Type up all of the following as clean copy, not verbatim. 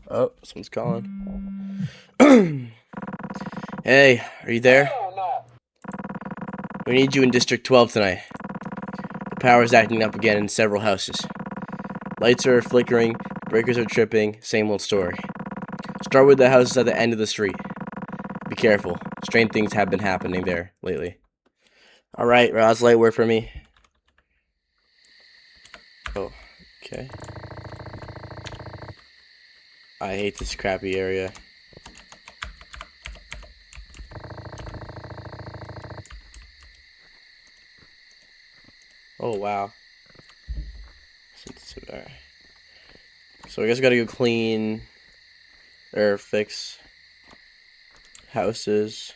Oh, someone's calling. Hey, are you there? We need you in District 12 tonight. The power's acting up again in several houses. Lights are flickering, breakers are tripping, same old story. Start with the houses at the end of the street. Be careful. Strange things have been happening there lately. Alright, Roz, light work for me. Oh, okay. I hate this crappy area. Oh, wow. Alright. So I guess I gotta go clean or fix houses.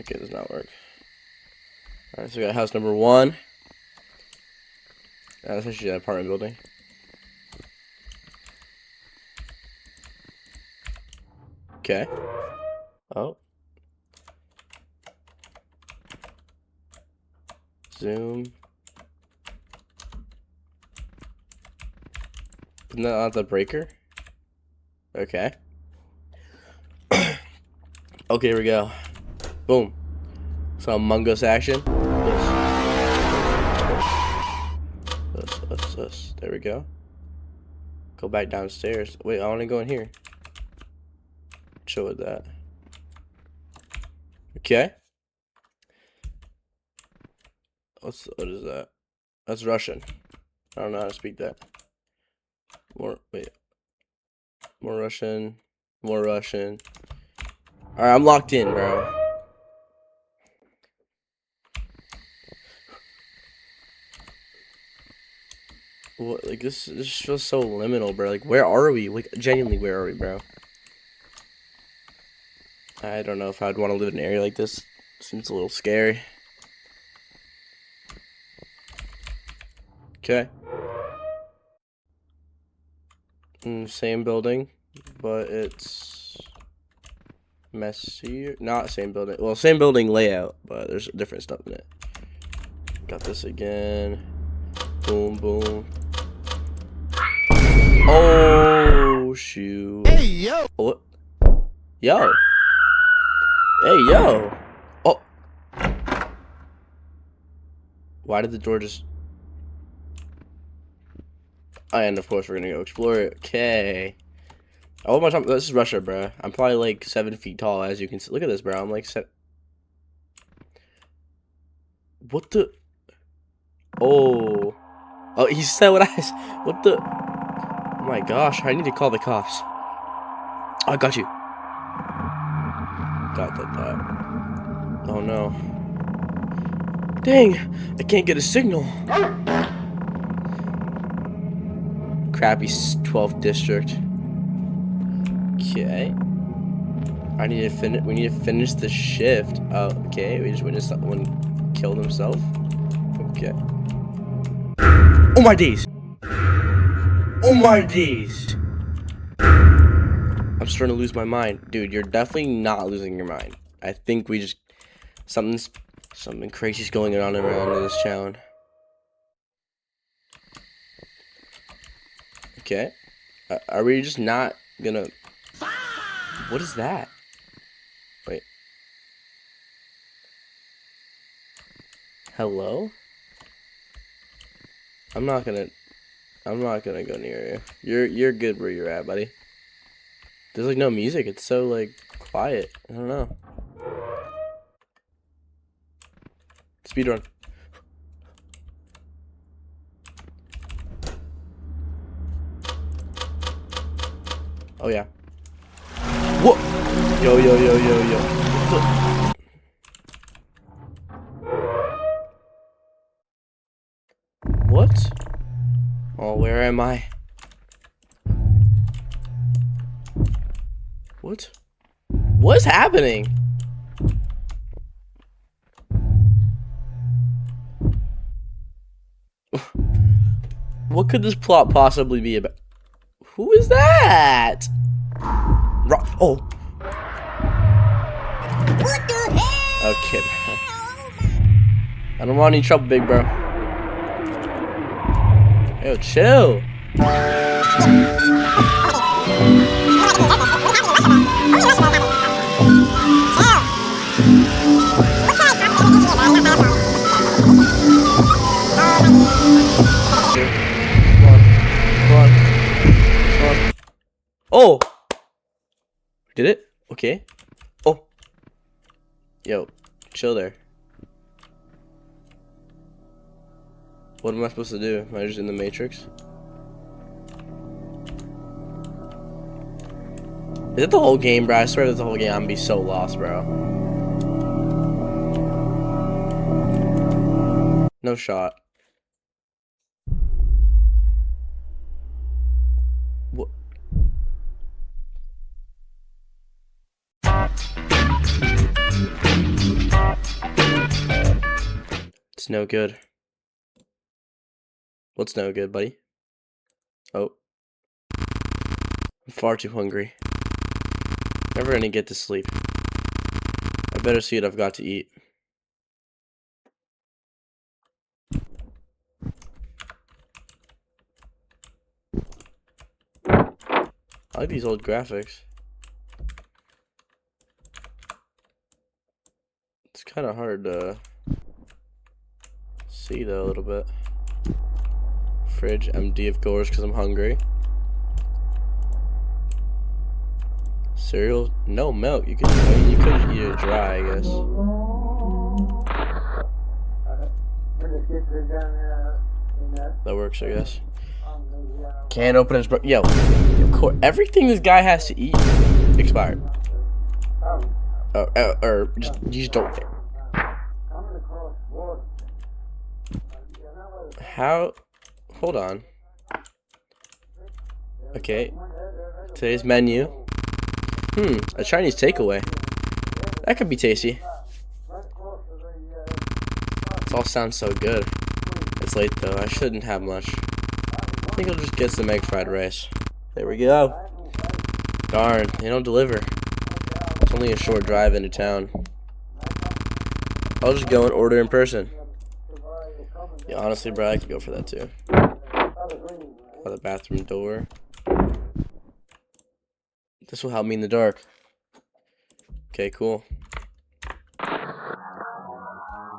Okay, it does not work. Alright, so we got house number 1. That's actually an apartment building. Okay. Oh. Zoom. Isn't that not the breaker? Okay. Okay, here we go. Boom. Some Among Us action. This. There we go. Go back downstairs. Wait, I want to go in here. Chill with that. Okay. What is that? That's Russian. I don't know how to speak that. More Russian. More Russian. Alright, I'm locked in, bro. What, like, this feels so liminal, bro. Like, where are we? Like, genuinely, where are we, bro? I don't know if I'd want to live in an area like this. Seems a little scary. Okay. Same building, but it's messier. Not same building. Well, same building layout, but there's different stuff in it. Got this again. Boom, boom. Oh, shoot. Hey, yo! What? Yo. Hey, yo. Oh. Why did the door just... And of course we're gonna go explore it. Okay. Oh my god, this is Russia, bro. I'm probably like 7 feet tall, as you can see. Look at this, bro. I'm like What the? Oh. Oh, he said what I... What the? Oh my gosh, I need to call the cops. Oh, I got you. That. Oh no. Dang, I can't get a signal. Crappy 12th district. Okay. I need to finish. We need to finish the shift. Oh, okay. We just witnessed someone killed himself. Okay. Oh my days. Oh my days. I'm starting to lose my mind, dude. You're definitely not losing your mind. I think we just something crazy's going on around in this town. Okay. Are we just not gonna... What is that? Wait. Hello? I'm not gonna go near you. You're good where you're at, buddy. There's like no music. It's so like quiet. I don't know. Speedrun. Oh yeah. Whoa! Yo. What? Oh, where am I? What? What's happening? What could this plot possibly be about? Who is that? Oh. What the hell? Okay, bro. I don't want any trouble, big bro. Yo, chill. Oh! Did it? Okay. Oh. Yo, chill there. What am I supposed to do? Am I just in the Matrix? Is it the whole game, bro? I swear that's the whole game. I'm gonna be so lost, bro. No shot. What? It's no good. What's no good, buddy? Oh. I'm far too hungry. Never gonna get to sleep. I better see what I've got to eat. I like these old graphics. It's kind of hard to see though a little bit. Fridge empty, of course, because I'm hungry. Cereal, no milk. You could, I mean, you could eat it dry, I guess. That works, I guess. Can't open his. Yo, of course, everything this guy has to eat expired. Or just you just don't care. How? Hold on. Okay. Today's menu. A Chinese takeaway. That could be tasty. This all sounds so good. It's late though. I shouldn't have much. I think I'll just get some egg fried rice. There we go. Darn, they don't deliver. It's only a short drive into town. I'll just go and order in person. Yeah, honestly, bro, I could go for that too. By the bathroom door. This will help me in the dark. Okay, cool.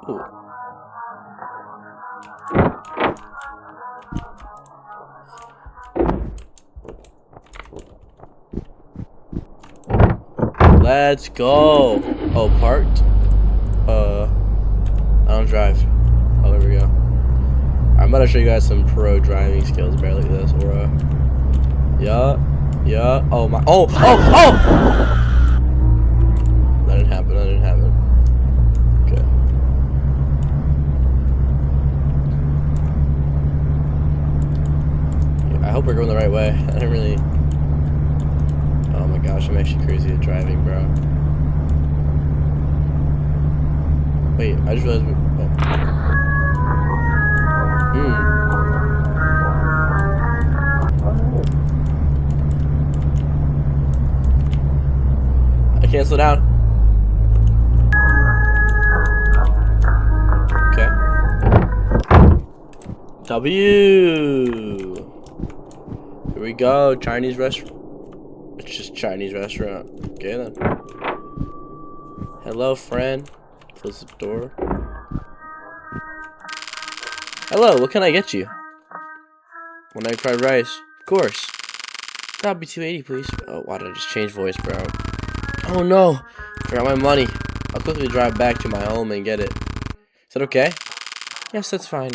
Ooh. Let's go. Oh, parked? I don't drive. Oh, there we go. I'm about to show you guys some pro driving skills. Barely like this. Or, yeah. Oh my. Oh. That didn't happen. Okay. Yeah, I hope we're going the right way. I didn't really. Oh my gosh, I'm actually crazy at driving, bro. Wait, I just realized. I can't slow down. Okay. W. Here we go. Chinese restaurant. It's just Chinese restaurant. Okay then. Hello, friend. Close the door. Hello, what can I get you? One egg fried rice. Of course. That'd be $2.80, please. Oh, why did I just change voice, bro? Oh no! Forgot my money. I'll quickly drive back to my home and get it. Is that okay? Yes, that's fine.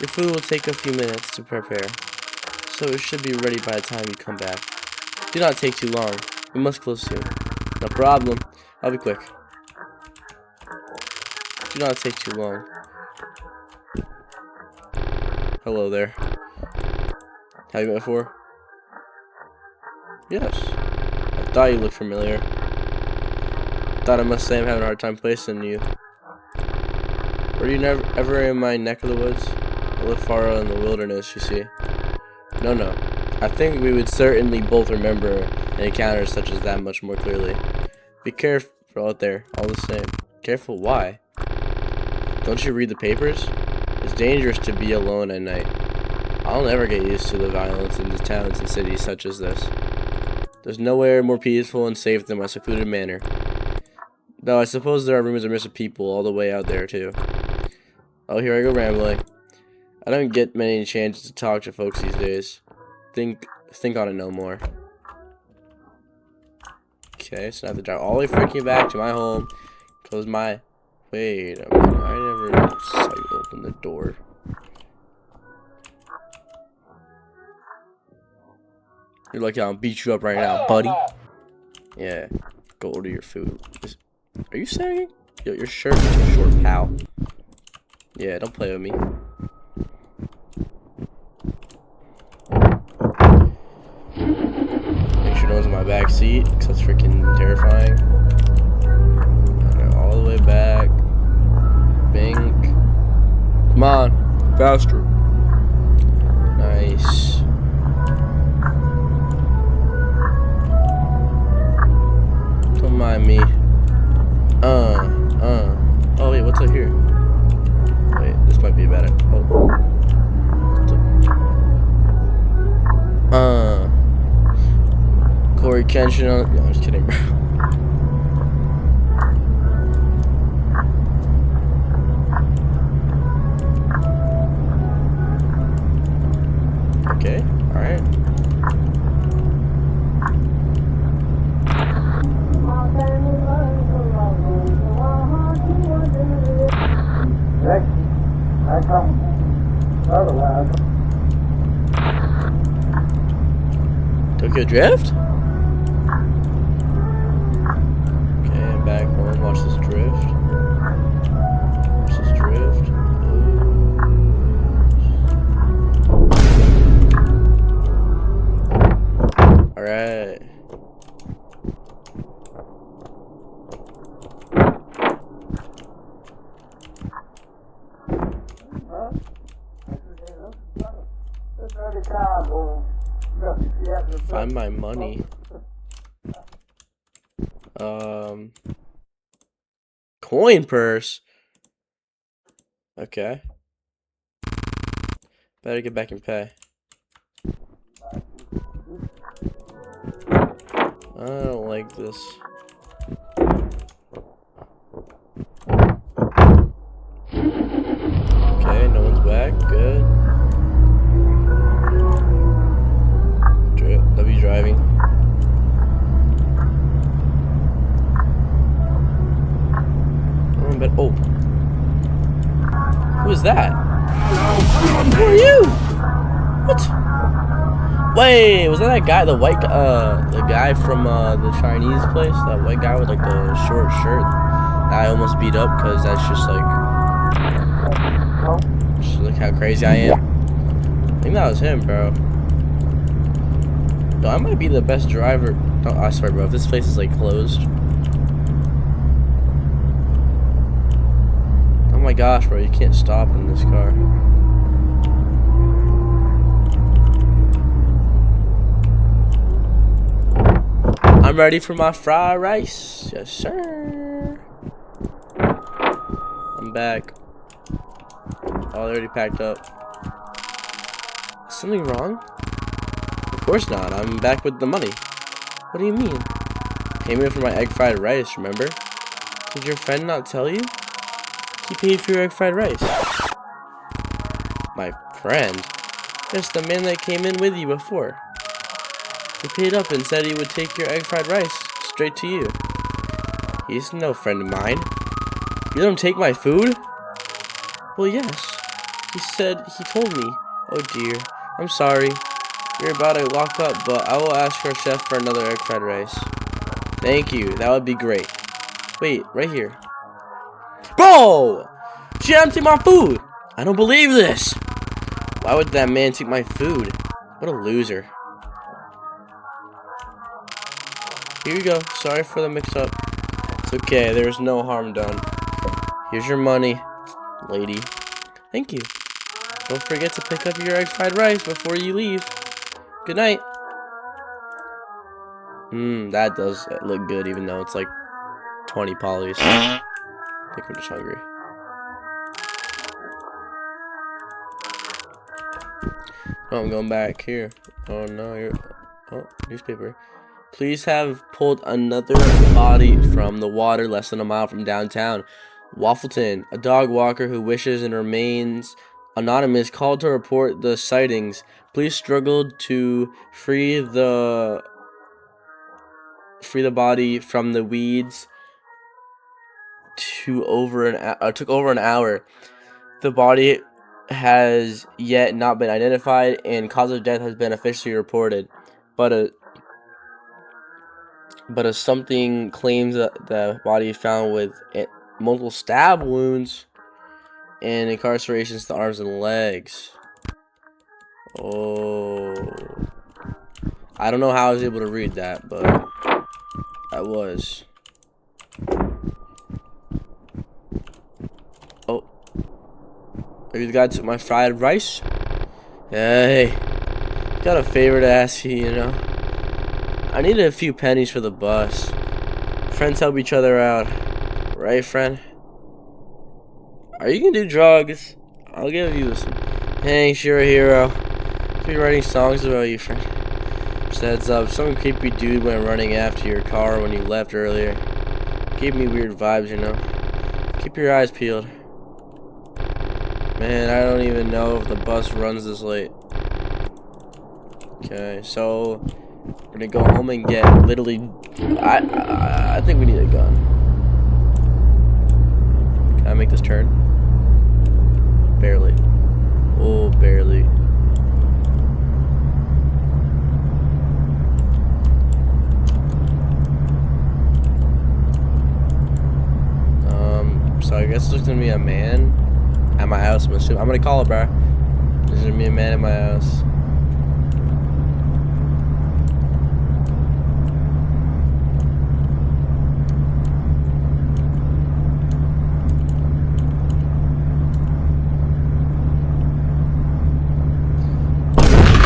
Your food will take a few minutes to prepare, so it should be ready by the time you come back. Do not take too long. We must close soon. No problem. I'll be quick. Do not take too long. Hello there. Have you met before? Yes. I thought you looked familiar. Thought I must say I'm having a hard time placing you. Were you ever in my neck of the woods? I live far out in the wilderness, you see. No. I think we would certainly both remember an encounter such as that much more clearly. Be careful out there, all the same. Careful, why? Don't you read the papers? It's dangerous to be alone at night. I'll never get used to the violence in the towns and cities such as this. There's nowhere more peaceful and safe than my secluded manor. Though I suppose there are rumors of missing people all the way out there too. Oh, here I go rambling. I don't get many chances to talk to folks these days. Think on it no more. Okay, so I have to drive all the way freaking back to my home. Close my... Wait a minute, I never opened the door. You're lucky I'll beat you up right now, buddy. Yeah, go order your food. Are you saying? Yo, your shirt is too short, pal. Yeah, don't play with me. Make sure no one's in my back seat, because that's freaking terrifying. Alright, all the way back. Bink. Come on, faster. Nice. Don't mind me. Oh wait, what's up here? Wait, this might be a bad idea. Corey Kenshin on. No, I'm just kidding, bro. Okay, alright. Tokyo Drift? Okay, I'm back home. Watch this drift. Watch this drift. Alright. Find my money. Coin purse. Okay. Better get back and pay. I don't like this. Okay, no one's back. Good. W driving. Oh. Who is that? Who are you? What? Wait, was that guy, the white, the guy from, the Chinese place? That white guy with, like, the short shirt that I almost beat up, because that's just like how crazy I am. I think that was him, bro. No, I might be the best driver. Oh, I swear, bro, if this place is, like, closed. Oh my gosh, bro, you can't stop in this car. I'm ready for my fried rice. Yes, sir. I'm back. Oh, they already packed up. Is something wrong? Of course not. I'm back with the money. What do you mean? Came in for my egg fried rice, remember? Did your friend not tell you? He paid for your egg fried rice. My friend? Yes, the man that came in with you before. He paid up and said he would take your egg fried rice straight to you. He's no friend of mine. You don't take my food? Well, yes. He told me. Oh dear. I'm sorry. You're about to lock up, but I will ask our chef for another egg fried rice. Thank you. That would be great. Wait, right here. Bro! She emptied my food! I don't believe this! Why would that man take my food? What a loser. Here you go. Sorry for the mix-up. It's okay. There's no harm done. Here's your money, lady. Thank you. Don't forget to pick up your egg fried rice before you leave. Good night. That does look good, even though it's like 20 polys. think I'm just hungry. Oh, I'm going back here. Oh no, newspaper. Police have pulled another body from the water less than a mile from downtown Waffleton. A dog walker who wishes and remains anonymous called to report the sightings. Police struggled to free the body from the weeds took over an hour. The body has yet not been identified, and cause of death has been officially reported. But a something claims that the body found with multiple stab wounds and incarcerations to the arms and legs. Oh, I don't know how I was able to read that, but I was. Oh, are you the guy that took my fried rice? Hey, got a favor to ask you, you know. I needed a few pennies for the bus. Friends help each other out. Right, friend? Are you gonna do drugs? I'll give you some. Thanks, you're a hero. I'll be writing songs about you, friend. Just heads up, some creepy dude went running after your car when you left earlier. Gave me weird vibes, you know. Keep your eyes peeled. Man, I don't even know if the bus runs this late. Okay, so we're gonna go home and get literally. I think we need a gun. Can I make this turn? Barely. Oh, barely. So I guess there's gonna be a man at my house. I'm gonna call it, bro. There's gonna be a man at my house.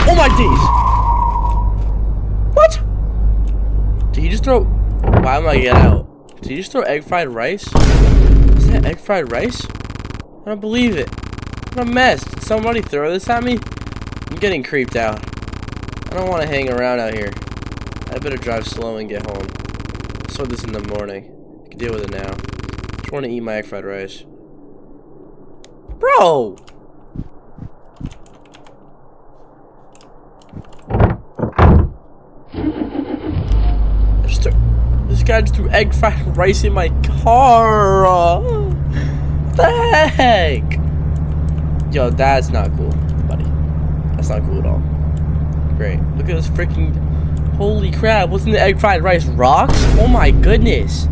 Oh my days! What? Did he just throw? Why am I getting out? Did he just throw egg fried rice? Is that egg fried rice? I don't believe it. What a mess. Did somebody throw this at me? I'm getting creeped out. I don't want to hang around out here. I better drive slow and get home. I'll sort this in the morning. I can deal with it now. Just want to eat my egg fried rice. Bro! This guy just threw egg fried rice in my car. What the heck? Yo, that's not cool, buddy. That's not cool at all. Great. Look at this freaking. Holy crap. What's in the egg fried rice? Rocks? Oh my goodness.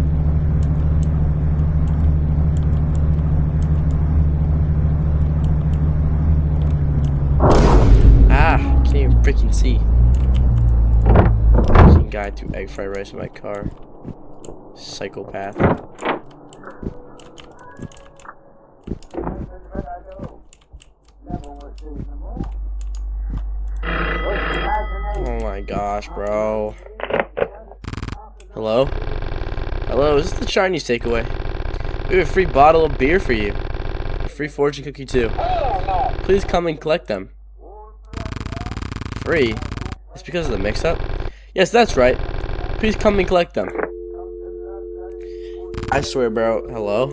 Can't even freaking see. Freaking guy threw egg fried rice in my car. Psychopath. Oh my gosh, bro. Hello? Hello, is this the Chinese takeaway? We have a free bottle of beer for you. A free fortune cookie too. Please come and collect them. Free? It's because of the mix-up? Yes, that's right. Please come and collect them. I swear, bro. Hello?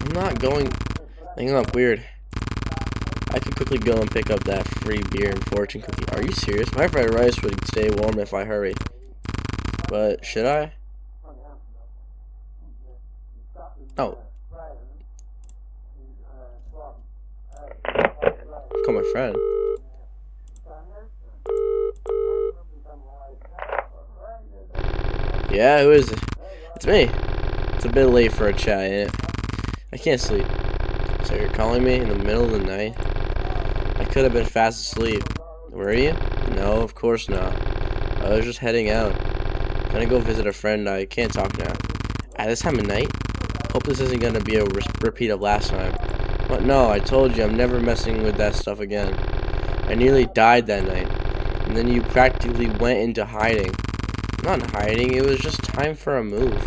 I'm not going. Hang on, weird. I could quickly go and pick up that free beer and fortune cookie. Are you serious? My fried rice would stay warm if I hurry. But should I? Oh. Call my friend. Yeah, who is it? It's me. It's a bit late for a chat, ain't it? I can't sleep. So you're calling me in the middle of the night? I could have been fast asleep. Were you? No, of course not. I was just heading out. Gonna go visit a friend. I can't talk now. At this time of night? Hope this isn't gonna be a repeat of last time. But no, I told you I'm never messing with that stuff again. I nearly died that night. And then you practically went into hiding. I'm not hiding. It was just time for a move.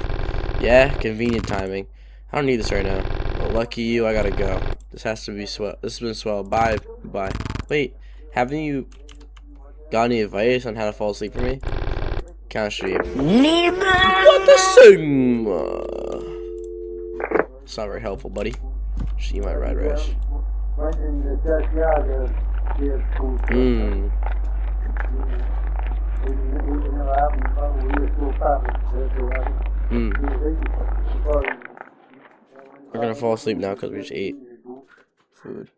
Yeah, convenient timing. I don't need this right now. Well, lucky you, I gotta go. This has to be swell. This has been swell. Bye. Bye. Wait, haven't you got any advice on how to fall asleep for me? Count stream. What the sing? It's not very helpful, buddy. See my red rash. We're gonna fall asleep now because we just ate food.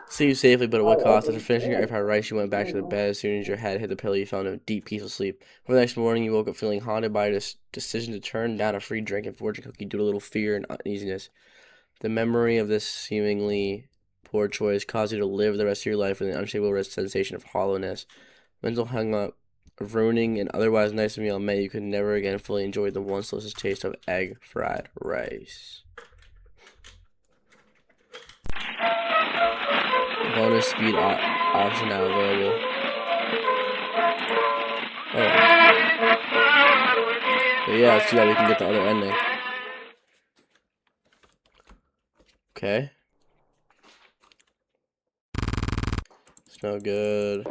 Sleep safely, but at what cost? After finishing your empire rice, you went back to the bed. As soon as your head hit the pillow, you fell into a deep, peaceful sleep. For the next morning, you woke up feeling haunted by a decision to turn down a free drink and fortune cookie due to a little fear and uneasiness. The memory of this seemingly poor choice caused you to live the rest of your life with an unshakable sensation of hollowness. Mental hung up of ruining an otherwise nice meal meant you could never again fully enjoy the once delicious taste of egg fried rice. Bonus speed option now available. Oh. But yeah, let's see how we can get the other ending. Okay. It's no good.